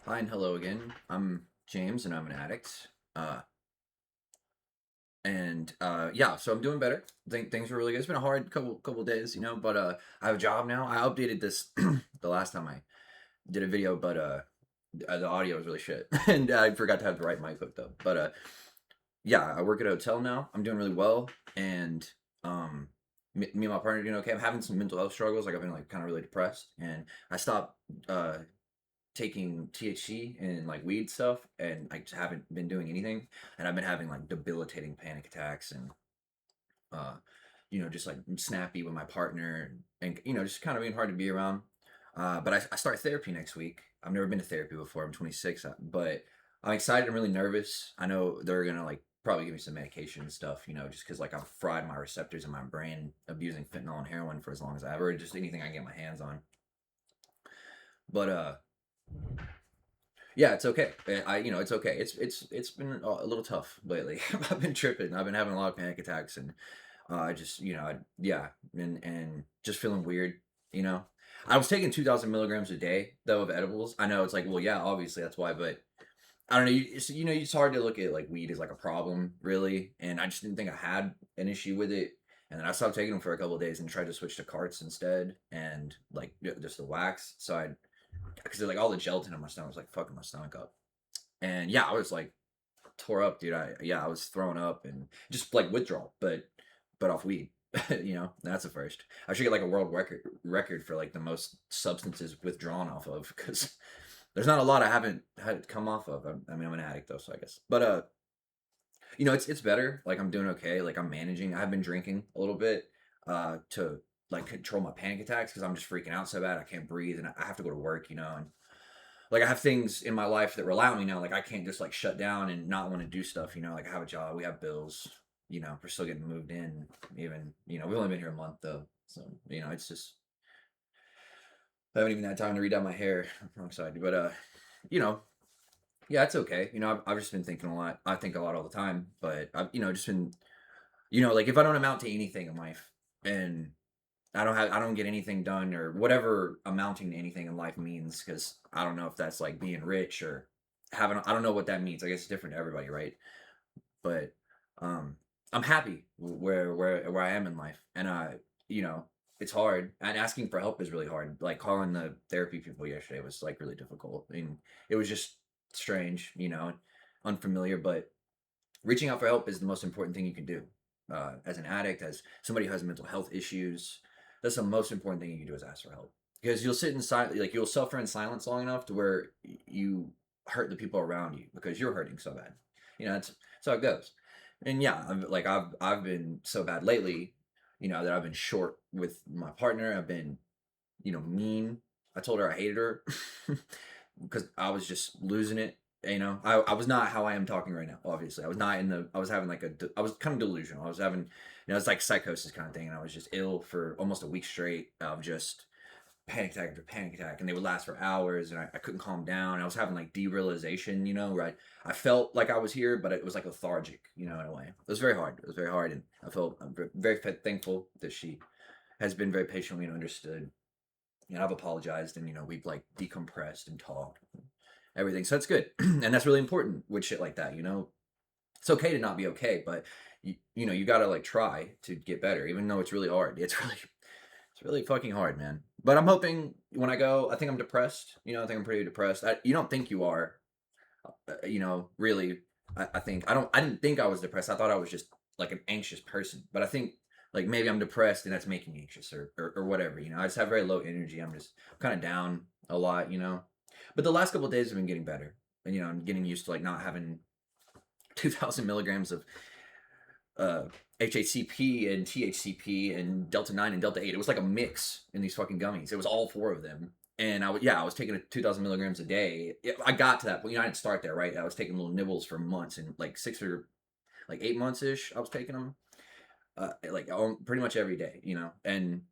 Hi and hello again. I'm James and I'm an addict. Yeah, so I'm doing better. Think things were really good. It's been a hard couple days, but I have a job now. I updated this the last time I did a video, but the audio was really shit and I forgot to have the right mic hooked up. But yeah, I work at a hotel now. I'm doing really well and um me and my partner are doing okay. I'm having some mental health struggles. Like I've been like kind of really depressed and I stopped uh taking THC and like weed stuff, and I just haven't been doing anything. And I've been having like debilitating panic attacks and uh, just like snappy with my partner, and just kind of being hard to be around. But I start therapy next week. I've never been to therapy before. I'm 26, but I'm excited. I'm really nervous. I know they're gonna like probably give me some medication and stuff, just because like I've fried my receptors in my brain abusing fentanyl and heroin for as long as I ever, just anything I can get my hands on. But yeah, it's okay. It's okay. It's been a little tough lately. I've been tripping. I've been having a lot of panic attacks, and I just, yeah, and just feeling weird. You know, I was taking 2,000 milligrams a day though of edibles. I know it's like, well, yeah, obviously that's why, but I don't know. It's hard to look at like weed as like a problem, really, and I just didn't think I had an issue with it. And then I stopped taking them for a couple of days and tried to switch to carts instead, and like just the wax. So I because like all the gelatin in my stomach was like fucking my stomach up. And yeah, I was like tore up, dude. I was throwing up and just like withdrawal, but off weed. That's the first. I should get like a world record for like the most substances withdrawn off of because there's not a lot I haven't had come off of. I mean, I'm an addict though, so I guess. But it's better. Like I'm doing okay. Like I'm managing. I've been drinking a little bit to like control my panic attacks because I'm just freaking out so bad I can't breathe and I have to go to work, and like I have things in my life that rely on me now. Like I can't just like shut down and not want to do stuff. Like I have a job, we have bills. We're still getting moved in. Even we've only been here a month though, so it's just I haven't even had time to read out my hair. I'm excited, but you know, yeah, it's okay. I've just been thinking a lot. I think a lot all the time, but I've just been like if I don't amount to anything in life and I don't get anything done or whatever amounting to anything in life means because I don't know if that's like being rich or having I don't know what that means. I guess it's different to everybody, right? But um I'm happy where I am in life. And you know, it's hard. And asking for help is really hard. Like calling the therapy people yesterday was like really difficult. And it was just strange, unfamiliar, but reaching out for help is the most important thing you can do. As an addict, as somebody who has mental health issues, that's the most important thing you can do is ask for help. Because you'll sit in silence, like you'll suffer in silence long enough to where you hurt the people around you because you're hurting so bad. That's how it goes. And yeah, I've been so bad lately, that I've been short with my partner. I've been, mean. I told her I hated her because I was just losing it. I was not how I am talking right now. Obviously, I was not in the. I was having like I was kind of delusional. I was having, it's like psychosis kind of thing, and I was just ill for almost a week straight of just panic attack after panic attack, and they would last for hours, and I couldn't calm down. I was having like derealization, where I felt like I was here, but it was like lethargic, in a way. It was very hard. It was very hard, and I'm very thankful that she has been very patient with me and understood. I've apologized, and we've like decompressed and talked, everything. So that's good, and that's really important with shit like that. It's okay to not be okay, but you gotta like try to get better, even though it's really hard. It's really fucking hard, man. But I'm hoping when I go, I think I'm depressed. I think I'm pretty depressed. You don't think you are, really. I didn't think I was depressed. I thought I was just like an anxious person. But I think like maybe I'm depressed and that's making me anxious or whatever. I just have very low energy. I'm just kind of down a lot. But the last couple of days have been getting better. And I'm getting used to like not having 2,000 milligrams of uh HACP and THCP and Delta 9 and Delta 8. It was like a mix in these fucking gummies. It was all four of them. And I was taking 2,000 milligrams a day. I got to that point. I didn't start there, right? I was taking little nibbles for months and like 8 months ish. I was taking them pretty much every day, and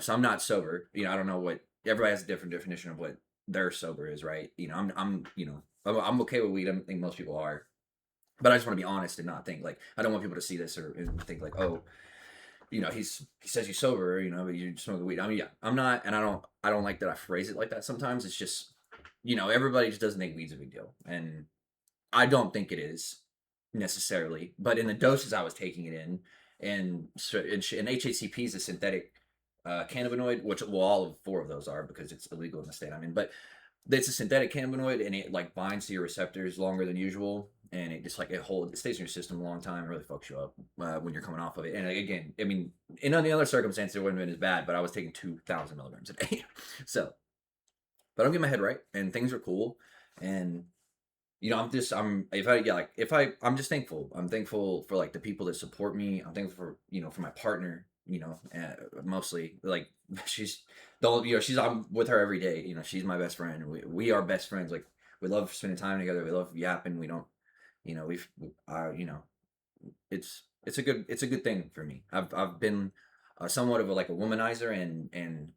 so I'm not sober. I don't know what everybody has a different definition of what their sober is, right? I'm okay with weed. I think most people are, but I just want to be honest and not think like I don't want people to see this or and think like, oh, he says he's sober, but you smoke weed. I mean, yeah, I'm not, and I don't like that I phrase it like that. Sometimes it's just everybody just doesn't think weed's a big deal, and I don't think it is necessarily, but in the doses I was taking it in, and HACP is a synthetic cannabinoid, which well, all of four of those are because it's illegal in the state I'm in. But it's a synthetic cannabinoid, and it like binds to your receptors longer than usual, and it just like it stays in your system a long time. It really fucks you up when you're coming off of it. And again, I mean, in any other circumstance, it wouldn't have been as bad, but I was taking 2,000 milligrams a day, so. But I'm getting my head right, and things are cool, and I'm just thankful. I'm thankful for like the people that support me. I'm thankful for, for my partner, mostly like she's I'm with her every day. She's my best friend. We are best friends. Like we love spending time together. We love yapping. We don't, we've, it's a good thing for me. I've been somewhat of like a womanizer, and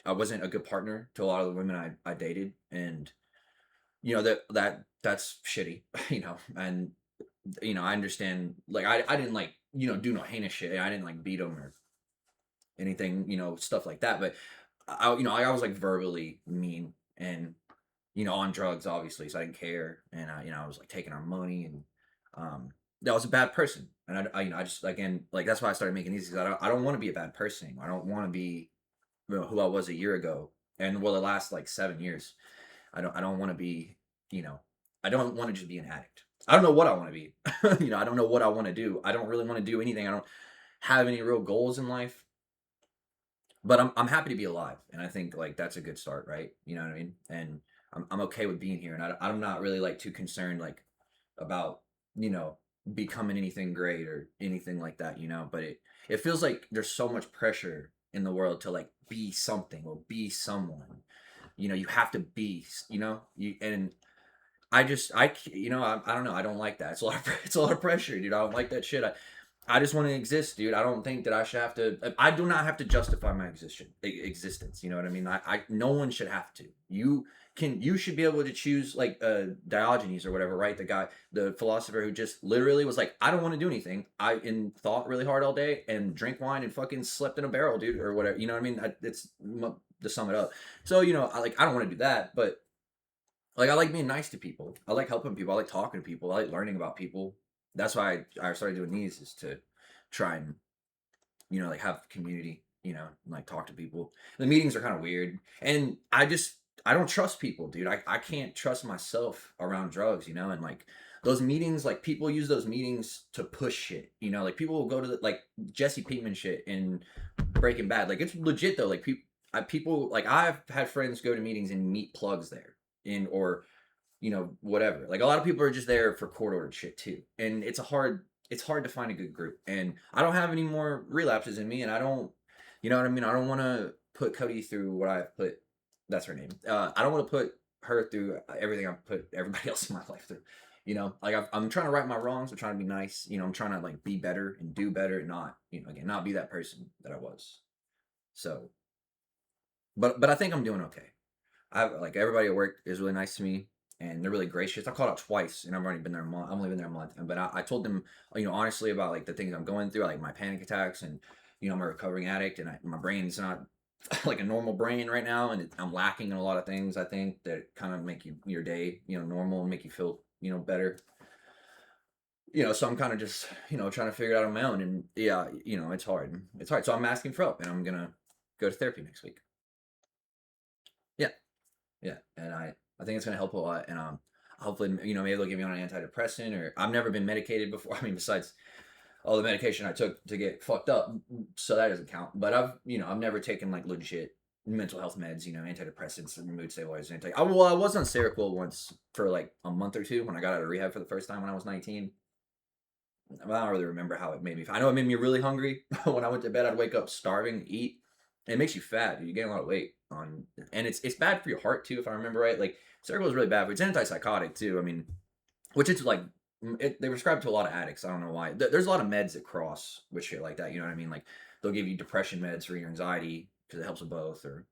I wasn't a good partner to a lot of the women I dated, and that's shitty, and I understand, like I didn't like, do no heinous shit. I didn't like beat them or anything, stuff like that. But I was like verbally mean, and on drugs obviously, so I didn't care, and I was like taking our money, and that was a bad person. And I just, again, like that's why I started making these, because I don't want to be a bad person anymore. I don't want to be, who I was a year ago, and well, the last like 7 years. I don't want to be, you know, I don't want to just be an addict. I don't know what I want to be. I don't know what I want to do. I don't really want to do anything. I don't have any real goals in life, but I'm happy to be alive, and I think like that's a good start, right? You know what I mean? And I'm okay with being here, and I'm not really like too concerned like about, you know becoming anything great or anything like that. But it feels like there's so much pressure in the world to like be something or be someone. You have to be, you and I don't know. I don't like that. It's a lot of it's a lot of pressure, dude. I don't like that shit. I just want to exist, dude. I don't think that I should have to. I do not have to justify my existence. You know what I mean? No one should have to. You should be able to choose, like Diogenes or whatever, right? The philosopher who just literally was like, I don't want to do anything. I thought really hard all day and drink wine and fucking slept in a barrel, dude, or whatever. You know what I mean? It's to sum it up. So I don't want to do that, but like I like being nice to people. I like helping people. I like talking to people. I like learning about people. That's why I started doing these, is to try and like have community. And, like talk to people. The meetings are kind of weird, and I don't trust people, dude. I can't trust myself around drugs. And like those meetings, like people use those meetings to push shit. Like people will go to like Jesse Pinkman shit in Breaking Bad. Like it's legit though. Like people like I've had friends go to meetings and meet plugs there, in or whatever. Like a lot of people are just there for court ordered shit too. And it's hard to find a good group. And I don't have any more relapses in me, and I don't, you know what I mean? I don't want to put Cody through what I've put, that's her name. I don't want to put her through everything I've put everybody else in my life through. Like I'm trying to right my wrongs. I'm trying to be nice. I'm trying to like be better and do better, and not, again, not be that person that I was. So, but I think I'm doing okay. I like everybody at work is really nice to me, and they're really gracious. I called out twice, and I've already been there a month. I've only been there a month, but I told them, honestly, about like the things I'm going through, like my panic attacks, and I'm a recovering addict, and my brain's not like a normal brain right now, and I'm lacking in a lot of things. I think that kind of make your day, normal, and make you feel, better. So I'm kind of just, trying to figure it out on my own, and yeah, it's hard. It's hard. So I'm asking for help, and I'm gonna go to therapy next week. Yeah. Yeah, and I think it's gonna help a lot, and hopefully, maybe they'll give me on an antidepressant, or I've never been medicated before. I mean, besides all the medication I took to get fucked up, so that doesn't count. But I've never taken like legit mental health meds, antidepressants and mood stabilizers. I was on Seroquel once for like a month or two when I got out of rehab for the first time when I was 19. I don't really remember how it made me. I know it made me really hungry. When I went to bed, I'd wake up starving, eat. And it makes you fat. Dude. You gain a lot of weight and it's bad for your heart too, if I remember right. Like Cereal is really bad, but it's antipsychotic too. I mean, which it's like they prescribe to a lot of addicts. I don't know why. There's a lot of meds that cross with shit like that. You know what I mean? Like they'll give you depression meds for your anxiety because it helps with both. Or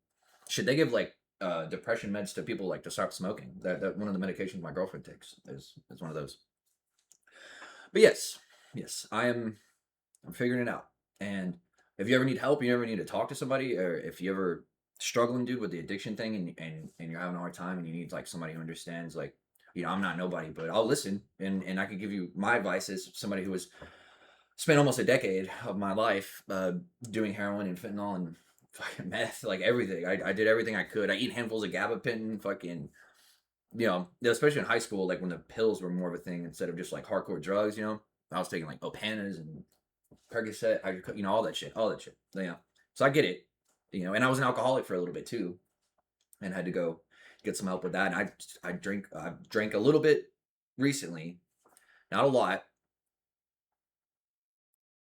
should they give like depression meds to people like to stop smoking? That one of the medications my girlfriend takes is one of those. But yes, I'm figuring it out. And if you ever need help, you ever need to talk to somebody, or if you ever struggling, dude, with the addiction thing, and you're having a hard time, and you need like somebody who understands, like, I'm not nobody, but I'll listen, and I could give you my advice as somebody who has spent almost a decade of my life doing heroin and fentanyl and fucking meth, like everything. I did everything I could. I eat handfuls of gabapentin, fucking, especially in high school, like when the pills were more of a thing instead of just like hardcore drugs. I was taking like Opanas and Percocet, all that shit, all that shit. So I get it, and I was an alcoholic for a little bit too, and had to go get some help with that. And I drank a little bit recently, not a lot,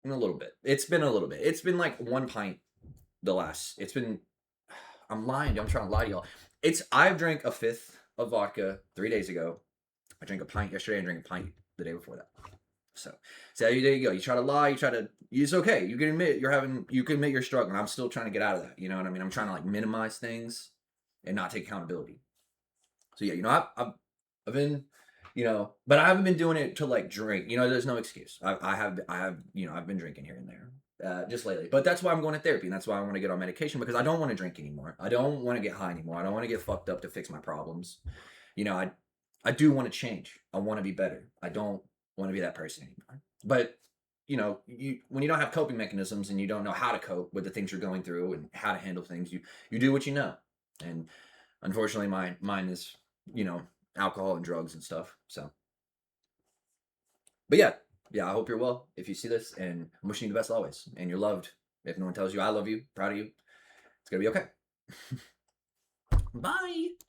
a little bit. It's been a little bit. It's been like 1 pint the last. It's been. I'm lying. I'm trying to lie to y'all. I've drank a fifth of vodka 3 days ago. I drank a pint yesterday and drank a pint the day before that. So there you go. You try to lie. It's okay. You can admit you can admit you're struggling. I'm still trying to get out of that. You know what I mean? I'm trying to like minimize things and not take accountability. So yeah, I've been, but I haven't been doing it to like drink. There's no excuse. I've been drinking here and there. Just lately, but that's why I'm going to therapy, and that's why I want to get on medication, because I don't want to drink anymore. I don't want to get high anymore. I don't want to get fucked up to fix my problems. I do want to change. I want to be better. I don't want to be that person anymore. But when you don't have coping mechanisms and you don't know how to cope with the things you're going through and how to handle things, you do what you know. And unfortunately, mine is alcohol and drugs and stuff. So, but yeah, I hope you're well if you see this, and I'm wishing you the best always. And you're loved. If no one tells you I love you, proud of you, it's gonna be okay. Bye.